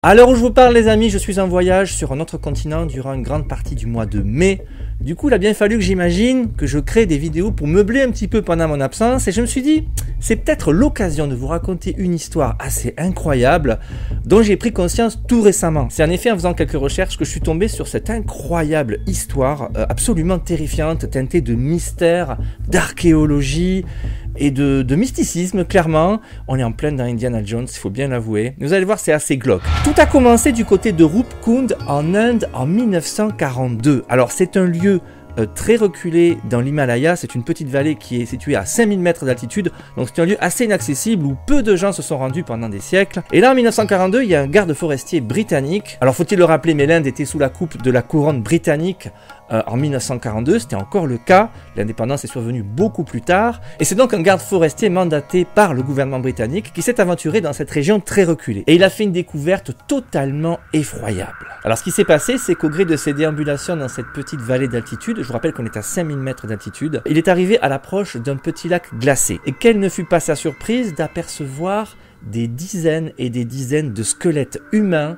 À l'heure où je vous parle les amis, je suis en voyage sur un autre continent durant une grande partie du mois de mai. Du coup, il a bien fallu que j'imagine que je crée des vidéos pour meubler un petit peu pendant mon absence et je me suis dit, c'est peut-être l'occasion de vous raconter une histoire assez incroyable dont j'ai pris conscience tout récemment. C'est en effet en faisant quelques recherches que je suis tombé sur cette incroyable histoire absolument terrifiante, teintée de mystère, d'archéologie et de mysticisme, clairement. On est en plein dans Indiana Jones, il faut bien l'avouer. Vous allez voir, c'est assez glauque. Tout a commencé du côté de Roopkund en Inde en 1942. Alors c'est un lieu très reculé dans l'Himalaya, c'est une petite vallée qui est située à 5000 mètres d'altitude, donc c'est un lieu assez inaccessible où peu de gens se sont rendus pendant des siècles. Et là en 1942, il y a un garde forestier britannique. Alors faut-il le rappeler, mais l'Inde était sous la coupe de la couronne britannique en 1942, c'était encore le cas, l'indépendance est survenue beaucoup plus tard, et c'est donc un garde forestier mandaté par le gouvernement britannique qui s'est aventuré dans cette région très reculée. Et il a fait une découverte totalement effroyable. Alors ce qui s'est passé, c'est qu'au gré de ses déambulations dans cette petite vallée d'altitude, je vous rappelle qu'on est à 5000 mètres d'altitude, il est arrivé à l'approche d'un petit lac glacé. Et quelle ne fut pas sa surprise d'apercevoir des dizaines et des dizaines de squelettes humains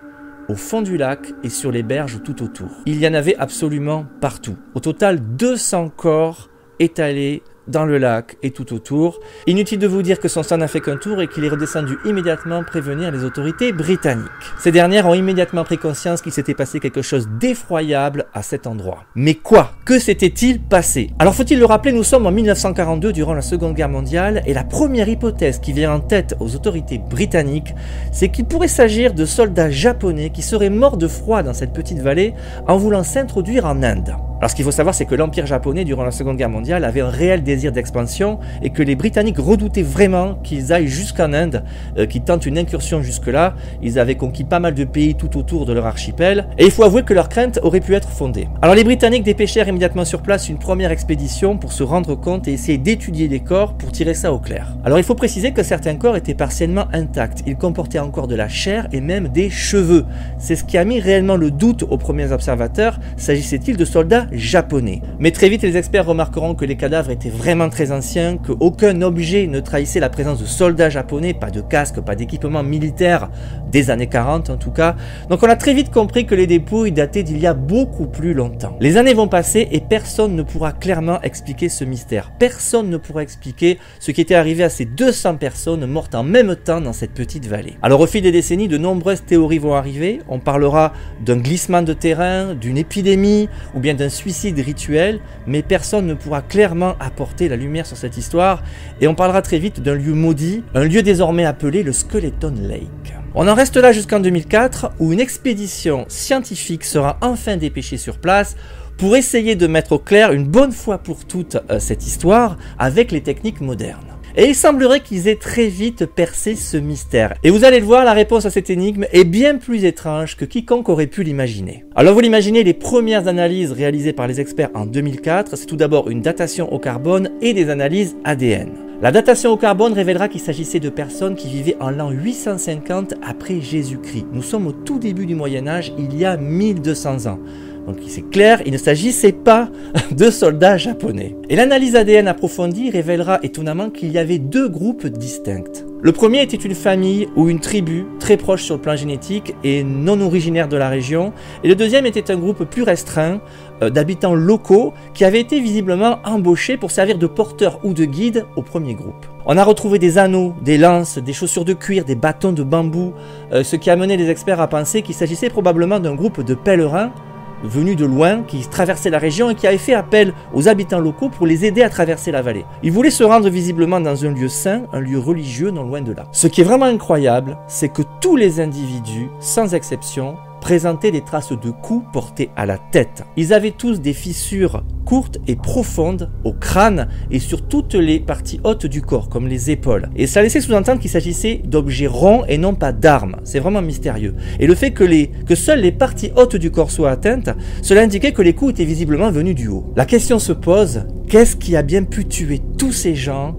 au fond du lac et sur les berges tout autour. Il y en avait absolument partout. Au total, 200 corps étalés dans le lac et tout autour. Inutile de vous dire que son sang n'a fait qu'un tour et qu'il est redescendu immédiatement prévenir les autorités britanniques. Ces dernières ont immédiatement pris conscience qu'il s'était passé quelque chose d'effroyable à cet endroit. Mais quoi? Que s'était-il passé? Alors faut-il le rappeler, nous sommes en 1942 durant la Seconde Guerre mondiale et la première hypothèse qui vient en tête aux autorités britanniques, c'est qu'il pourrait s'agir de soldats japonais qui seraient morts de froid dans cette petite vallée en voulant s'introduire en Inde. Alors ce qu'il faut savoir, c'est que l'Empire japonais, durant la Seconde Guerre mondiale, avait un réel désir d'expansion et que les Britanniques redoutaient vraiment qu'ils aillent jusqu'en Inde, qu'ils tentent une incursion jusque-là. Ils avaient conquis pas mal de pays tout autour de leur archipel et il faut avouer que leurs craintes auraient pu être fondées. Alors les Britanniques dépêchèrent immédiatement sur place une première expédition pour se rendre compte et essayer d'étudier les corps pour tirer ça au clair. Alors il faut préciser que certains corps étaient partiellement intacts. Ils comportaient encore de la chair et même des cheveux. C'est ce qui a mis réellement le doute aux premiers observateurs. S'agissait-il de soldats japonais? Mais très vite les experts remarqueront que les cadavres étaient vraiment très anciens, qu'aucun objet ne trahissait la présence de soldats japonais, pas de casque, pas d'équipement militaire des années 40 en tout cas. Donc on a très vite compris que les dépouilles dataient d'il y a beaucoup plus longtemps. Les années vont passer et personne ne pourra clairement expliquer ce mystère. Personne ne pourra expliquer ce qui était arrivé à ces 200 personnes mortes en même temps dans cette petite vallée. Alors au fil des décennies, de nombreuses théories vont arriver. On parlera d'un glissement de terrain, d'une épidémie ou bien d'un suicide rituel, mais personne ne pourra clairement apporter la lumière sur cette histoire et on parlera très vite d'un lieu maudit, un lieu désormais appelé le Skeleton Lake. On en reste là jusqu'en 2004 où une expédition scientifique sera enfin dépêchée sur place pour essayer de mettre au clair une bonne fois pour toutes cette histoire avec les techniques modernes. Et il semblerait qu'ils aient très vite percé ce mystère. Et vous allez le voir, la réponse à cette énigme est bien plus étrange que quiconque aurait pu l'imaginer. Alors vous l'imaginez, les premières analyses réalisées par les experts en 2004, c'est tout d'abord une datation au carbone et des analyses ADN. La datation au carbone révélera qu'il s'agissait de personnes qui vivaient en l'an 850 après Jésus-Christ. Nous sommes au tout début du Moyen-Âge, il y a 1200 ans. Donc c'est clair, il ne s'agissait pas de soldats japonais. Et l'analyse ADN approfondie révélera étonnamment qu'il y avait deux groupes distincts. Le premier était une famille ou une tribu très proche sur le plan génétique et non originaire de la région. Et le deuxième était un groupe plus restreint d'habitants locaux qui avaient été visiblement embauchés pour servir de porteurs ou de guides au premier groupe. On a retrouvé des anneaux, des lances, des chaussures de cuir, des bâtons de bambou, ce qui a amené les experts à penser qu'il s'agissait probablement d'un groupe de pèlerins venus de loin, qui traversaient la région et qui avaient fait appel aux habitants locaux pour les aider à traverser la vallée. Ils voulaient se rendre visiblement dans un lieu saint, un lieu religieux non loin de là. Ce qui est vraiment incroyable, c'est que tous les individus, sans exception, présentaient des traces de coups portés à la tête. Ils avaient tous des fissures courtes et profondes au crâne et sur toutes les parties hautes du corps, comme les épaules. Et ça laissait sous-entendre qu'il s'agissait d'objets ronds et non pas d'armes. C'est vraiment mystérieux. Et le fait que seules les parties hautes du corps soient atteintes, cela indiquait que les coups étaient visiblement venus du haut. La question se pose, qu'est-ce qui a bien pu tuer tous ces gens,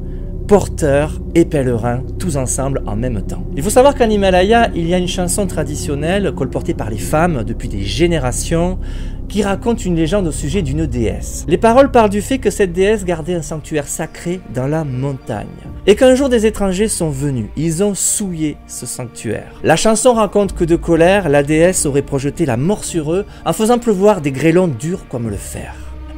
porteurs et pèlerins, tous ensemble en même temps? Il faut savoir qu'en Himalaya, il y a une chanson traditionnelle colportée par les femmes depuis des générations qui raconte une légende au sujet d'une déesse. Les paroles parlent du fait que cette déesse gardait un sanctuaire sacré dans la montagne. et qu'un jour des étrangers sont venus. Ils ont souillé ce sanctuaire. La chanson raconte que de colère, la déesse aurait projeté la mort sur eux en faisant pleuvoir des grêlons durs comme le fer.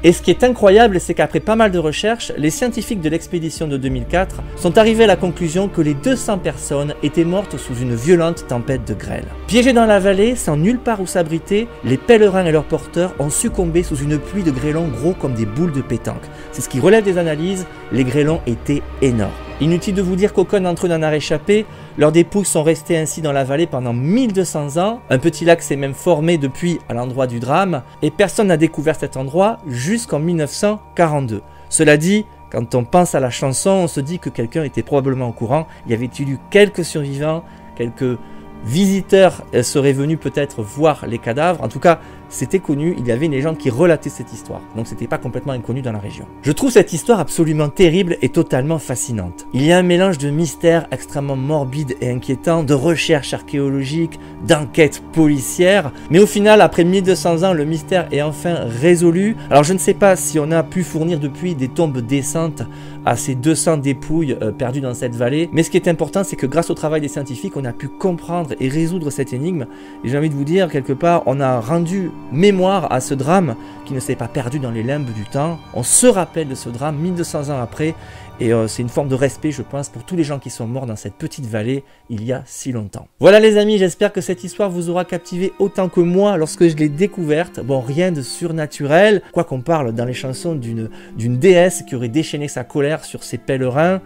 Et ce qui est incroyable, c'est qu'après pas mal de recherches, les scientifiques de l'expédition de 2004 sont arrivés à la conclusion que les 200 personnes étaient mortes sous une violente tempête de grêle. Piégés dans la vallée, sans nulle part où s'abriter, les pèlerins et leurs porteurs ont succombé sous une pluie de grêlons gros comme des boules de pétanque. C'est ce qui relève des analyses, les grêlons étaient énormes. Inutile de vous dire qu'aucun d'entre eux n'en a réchappé, leurs dépouilles sont restées ainsi dans la vallée pendant 1200 ans, un petit lac s'est même formé depuis à l'endroit du drame, et personne n'a découvert cet endroit jusqu'en 1942. Cela dit, quand on pense à la chanson, on se dit que quelqu'un était probablement au courant, il y avait-il eu quelques survivants, quelques visiteurs seraient venus peut-être voir les cadavres, en tout cas c'était connu, il y avait une légende qui relatait cette histoire, donc c'était pas complètement inconnu dans la région. Je trouve cette histoire absolument terrible et totalement fascinante. Il y a un mélange de mystère extrêmement morbide et inquiétant, de recherche archéologique, d'enquête policière, mais au final, après 1200 ans, le mystère est enfin résolu. Alors je ne sais pas si on a pu fournir depuis des tombes décentes à ces 200 dépouilles perdues dans cette vallée, mais ce qui est important, c'est que grâce au travail des scientifiques, on a pu comprendre et résoudre cette énigme, et j'ai envie de vous dire, quelque part, on a rendu mémoire à ce drame qui ne s'est pas perdu dans les limbes du temps. On se rappelle de ce drame 1200 ans après, et c'est une forme de respect, je pense, pour tous les gens qui sont morts dans cette petite vallée il y a si longtemps. Voilà les amis, j'espère que cette histoire vous aura captivé autant que moi lorsque je l'ai découverte. Bon, rien de surnaturel, quoi qu'on parle dans les chansons d'une déesse qui aurait déchaîné sa colère sur ses pèlerins,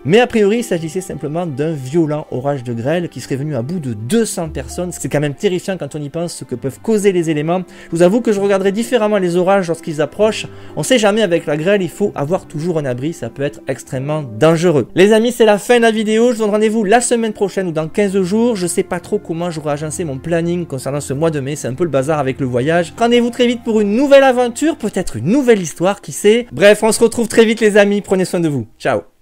mais a priori il s'agissait simplement d'un violent orage de grêle qui serait venu à bout de 200 personnes. C'est quand même terrifiant quand on y pense ce que peuvent causer les éléments. Je vous avoue que je regarderai différemment les orages lorsqu'ils approchent. On sait jamais, avec la grêle, il faut avoir toujours un abri, ça peut être extrêmement dangereux. Les amis, c'est la fin de la vidéo. Je vous donne rendez-vous la semaine prochaine ou dans 15 jours. Je sais pas trop comment j'aurai agencé mon planning concernant ce mois de mai. C'est un peu le bazar avec le voyage. Rendez-vous très vite pour une nouvelle aventure, peut-être une nouvelle histoire, qui sait. Bref, on se retrouve très vite les amis. Prenez soin de vous. Ciao.